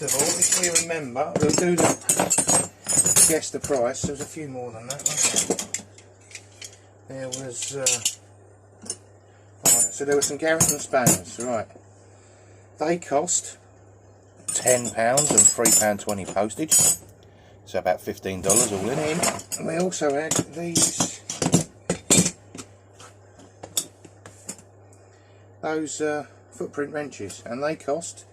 first of all, if we remember, we'll do the guess the price. There was a few more than that one. There was right, so there were some Garrett and spanners, right. They cost £10 and £3.20 postage, so about $15 all in. And we also had those footprint wrenches, and they cost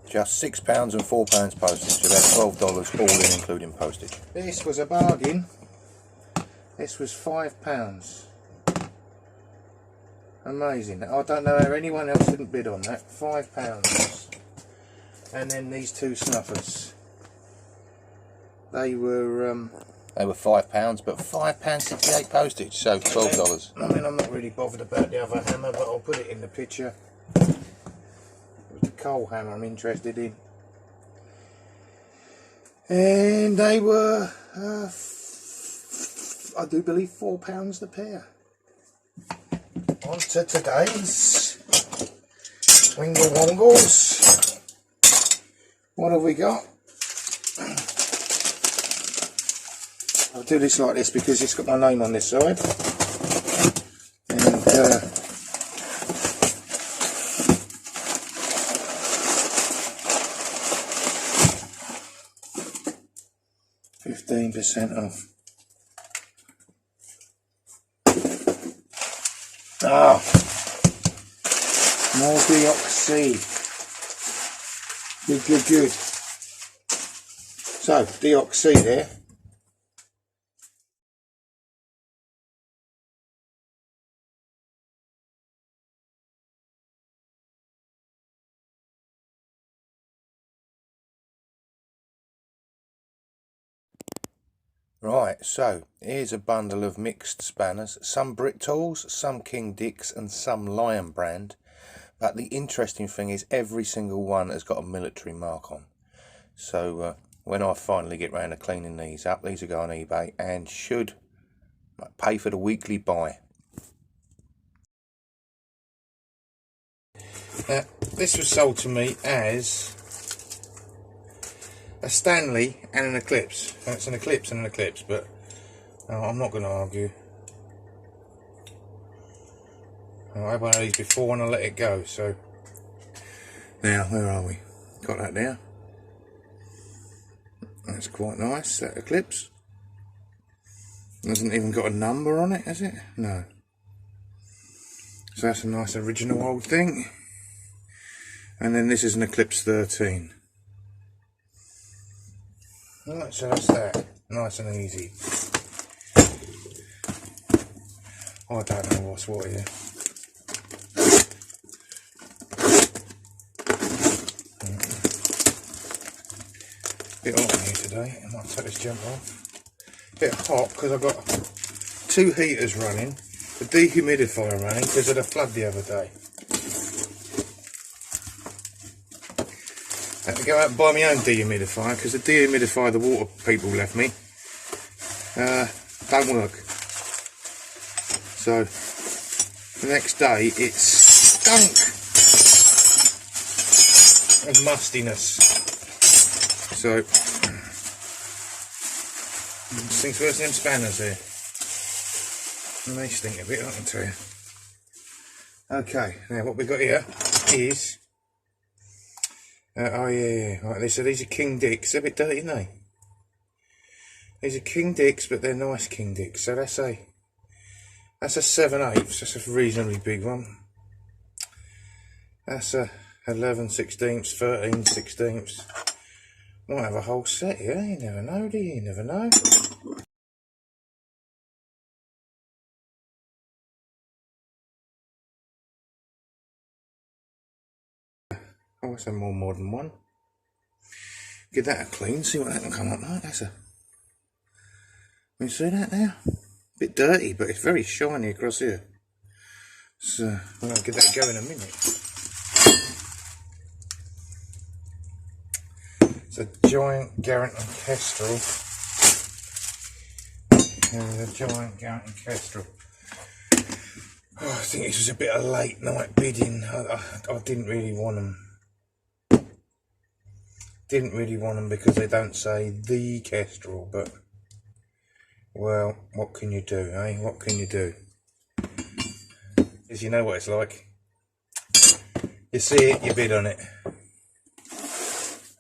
just £6 and £4 postage, so about $12 all in, including postage. This was a bargain. This was £5. Amazing. I don't know how anyone else didn't bid on that. £5. And then these two snuffers. They were £5, but £5.68 postage, so $12. I mean, I'm not really bothered about the other hammer, but I'll put it in the picture. It was the coal hammer I'm interested in. And they were, I do believe, £4 the pair. On to today's Wingle Wongles. What have we got? I'll do this like this because it's got my name on this side. And 15% off. Ah, more deoxy. Good, good, good. So, deoxy there. Right, so here's a bundle of mixed spanners, some Brick Tools, some King Dicks and some Lion brand, but the interesting thing is every single one has got a military mark on. So when I finally get round to cleaning these up, these will go on eBay and should pay for the weekly buy. This was sold to me as a Stanley and an Eclipse. It's an Eclipse and an Eclipse, but I'm not going to argue. I had one of these before and I let it go, so. Now, where are we? Got that there. That's quite nice, that Eclipse. Hasn't even got a number on it, has it? No. So that's a nice original old thing. And then this is an Eclipse 13. Right, so that's that. Nice and easy. I don't know what's what here. Bit hot in here today. I might take this jump off. Bit hot because I've got 2 heaters running, the dehumidifier running because of the flood the other day. I had to go out and buy my own dehumidifier because the dehumidifier the water people left me don't work. So the next day it stunk of mustiness. So things worse than them spanners here. And they stink a bit, I can tell you. Okay, now what we got here is oh yeah, right, so these are King Dicks. They're a bit dirty, aren't they? These are King Dicks, but they're nice King Dicks. So that's a 7/8. That's a reasonably big one. That's a 11/16, 13/16. Might have a whole set here. You never know, do you? You never know. Oh, that's a more modern one. Give that a clean, see what that can come up like. That's a. You see that now? Bit dirty, but it's very shiny across here. So I'm going to give that a go in a minute. It's a giant Garrett and Kestrel. And a giant Garrett and Kestrel. Oh, I think this was a bit of late night bidding. I didn't really want them. didn't really want them because they don't say the Kestrel, but well, what can you do, eh? What can you do? Because you know what it's like. You see it, you bid on it,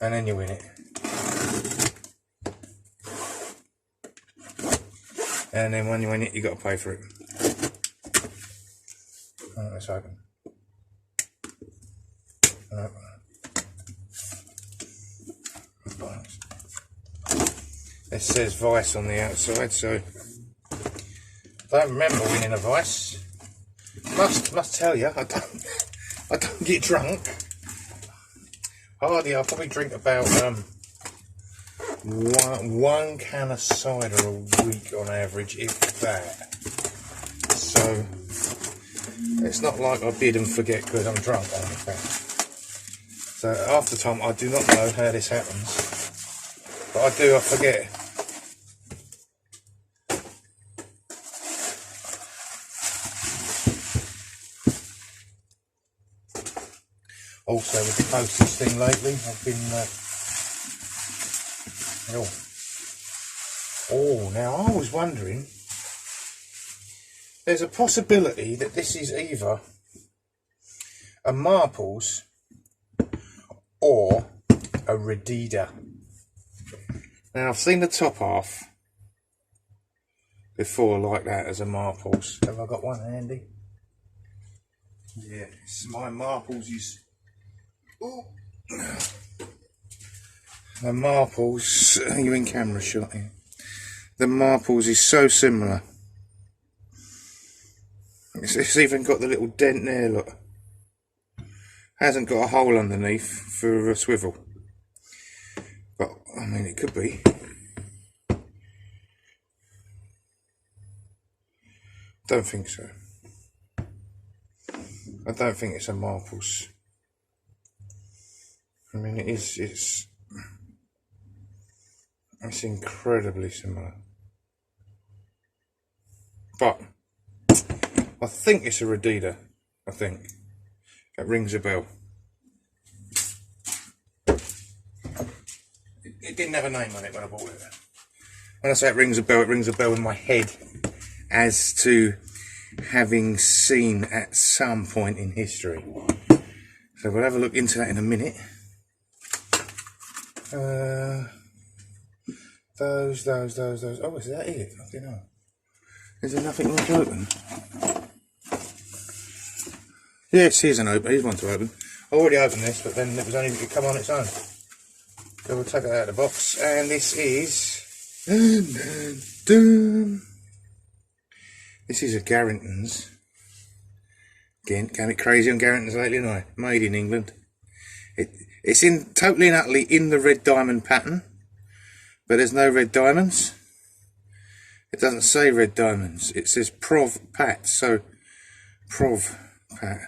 and then you win it. And then when you win it, you got to pay for it. Oh, let's open. No. It says Vice on the outside, so I don't remember winning a Vice. Must tell you, I don't get drunk. Hardly. I probably drink about one can of cider a week on average, if that. So it's not like I bid and forget because I'm drunk or anything. So half the time I do not know how this happens, but I forget. Also, with the postage thing lately, I've been now I was wondering, there's a possibility that this is either a Marples or a Redida. Now, I've seen the top half before like that as a Marples. Have I got one handy? Yeah, my Marples is... Ooh. The Marples, you're in camera shot here. The Marples is so similar. It's even got the little dent there, look. Hasn't got a hole underneath for a swivel. But, I mean, it could be. Don't think so. I don't think it's a Marples. I mean, it's incredibly similar. But I think it's a Redida. I think that rings a bell. It didn't have a name on it when I bought it. When I say it rings a bell in my head as to having seen at some point in history. So we'll have a look into that in a minute. Those. Oh, is that it? I don't know. Is there nothing more to open? Yes, here's an open. Here's one to open. I already opened this, but then it was only it could come on its own. So we'll take it out of the box, and this is this is a Garrington's. Again, can't be crazy on Garrington's lately, no. Made in England. It's totally and utterly in the red diamond pattern, but there's no red diamonds. It doesn't say red diamonds. It says Prov Pat. So Prov Pat.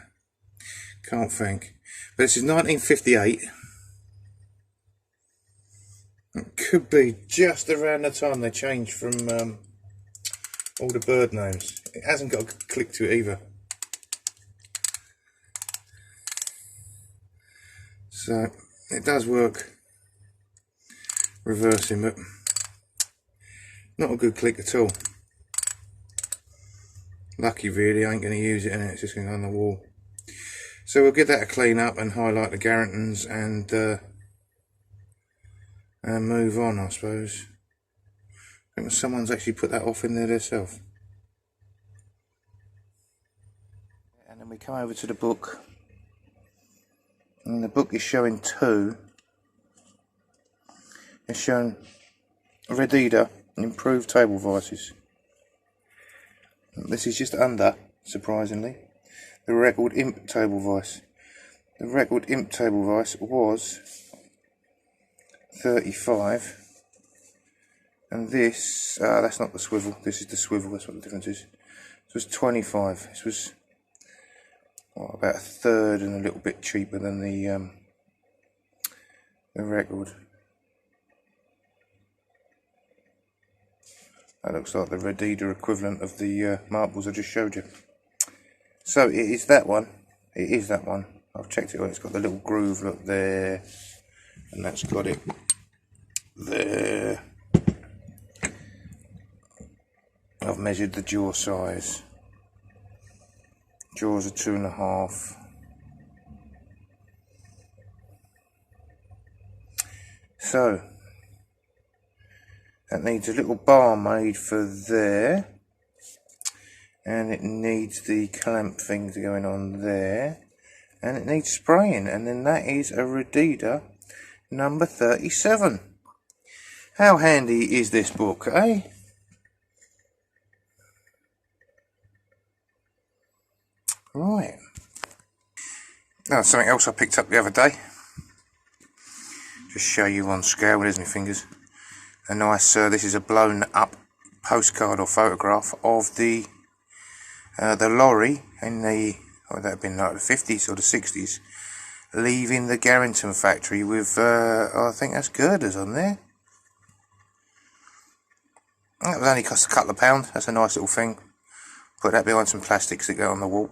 Can't think. But this is 1958. It could be just around the time they changed from all the bird names. It hasn't got a click to it either. So it does work reversing, but not a good click at all. Lucky really, I ain't going to use it and it's just going to go on the wall. So we'll give that a clean up and highlight the Garringtons and move on, I suppose. I think someone's actually put that off in there themselves. And then we come over to the book. And the book is showing two. It's showing Redida improved table vices. This is just under, surprisingly, the record imp table vice. The record imp table vice was 35, and this, that's not the swivel, this is the swivel, that's what the difference is. This was 25, this was about a third and a little bit cheaper than the record. That looks like the Redida equivalent of the Marples I just showed you. So it is that one. It is that one. I've checked it out. It's got the little groove look there. and that's got it there. I've measured the jaw size. Jaws are 2.5. So that needs a little bar made for there, and it needs the clamp things going on there, and it needs spraying, and then that is a Redida number 37. How handy is this book, eh? Right. Now something else I picked up the other day. Just show you on scale. There's my fingers. A nice. This is a blown up postcard or photograph of the lorry in the, oh, that had been like the 50s or the 60s, leaving the Garrington factory with I think that's girders on there. That was only cost a couple of pounds. That's a nice little thing. Put that behind some plastics that go on the wall.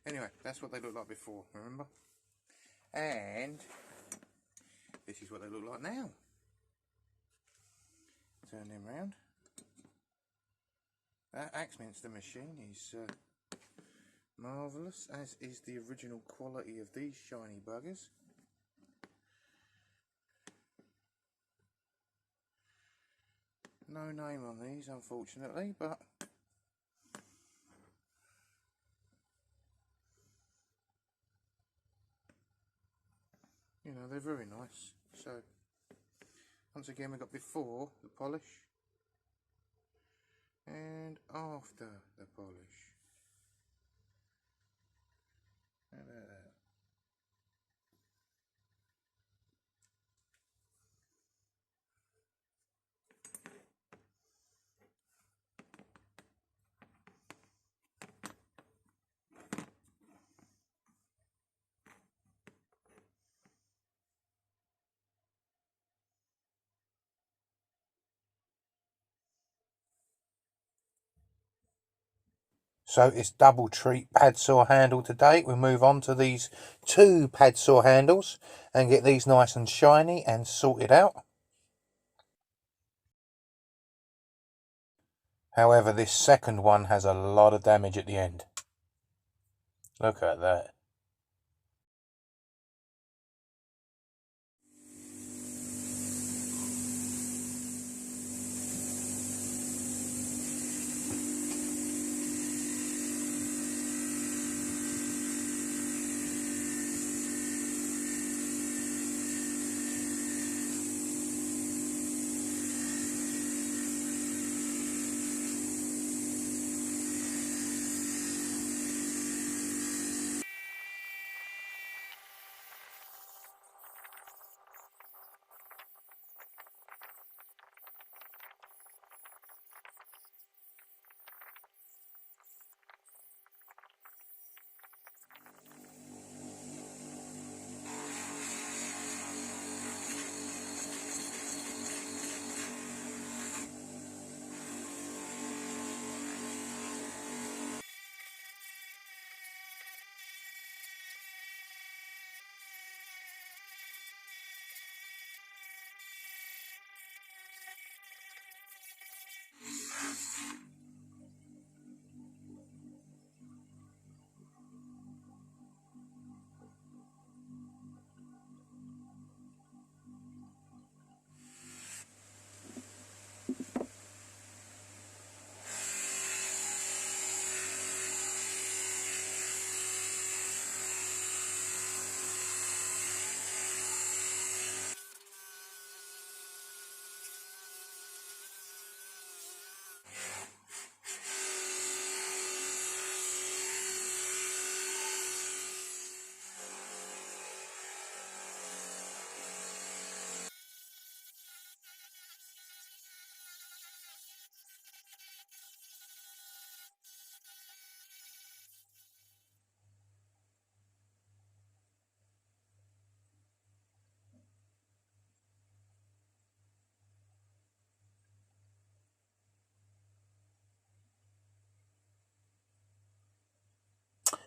Anyway, that's what they looked like before, remember? And this is what they look like now. Turn them round. That Axminster machine is marvellous, as is the original quality of these shiny buggers. No name on these, unfortunately, but you know, they're very nice. So once again, we've got before the polish and after the polish. How about that? So it's double treat pad saw handle today. We move on to these two pad saw handles and get these nice and shiny and sorted out. However, this second one has a lot of damage at the end. Look at that.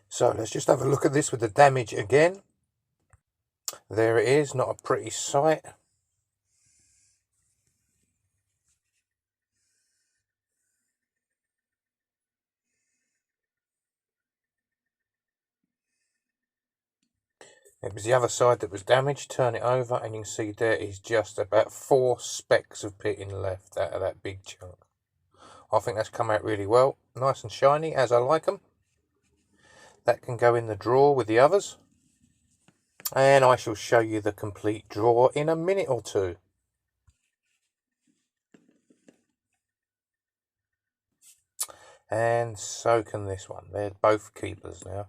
So let's just have a look at this with the damage again. There it is, not a pretty sight. It was the other side that was damaged. Turn it over and you can see there is just about 4 specks of pitting left out of that big chunk. I think that's come out really well. Nice and shiny as I like them. That can go in the drawer with the others. And I shall show you the complete drawer in a minute or two. And so can this one. They're both keepers now.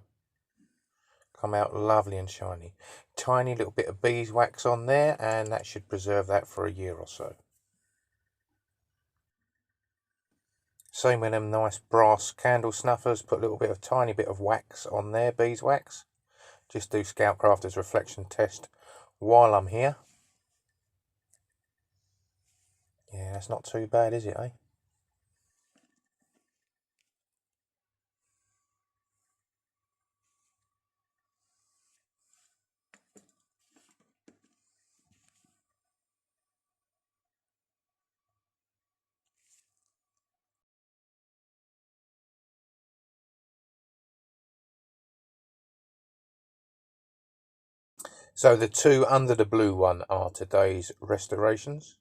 Come out lovely and shiny. Tiny little bit of beeswax on there, and that should preserve that for a year or so. Same with them nice brass candle snuffers. Put a little bit of tiny bit of wax on there, beeswax. Just do Scoutcrafter's reflection test while I'm here. Yeah, that's not too bad, is it, eh? So the two under the blue one are today's restorations.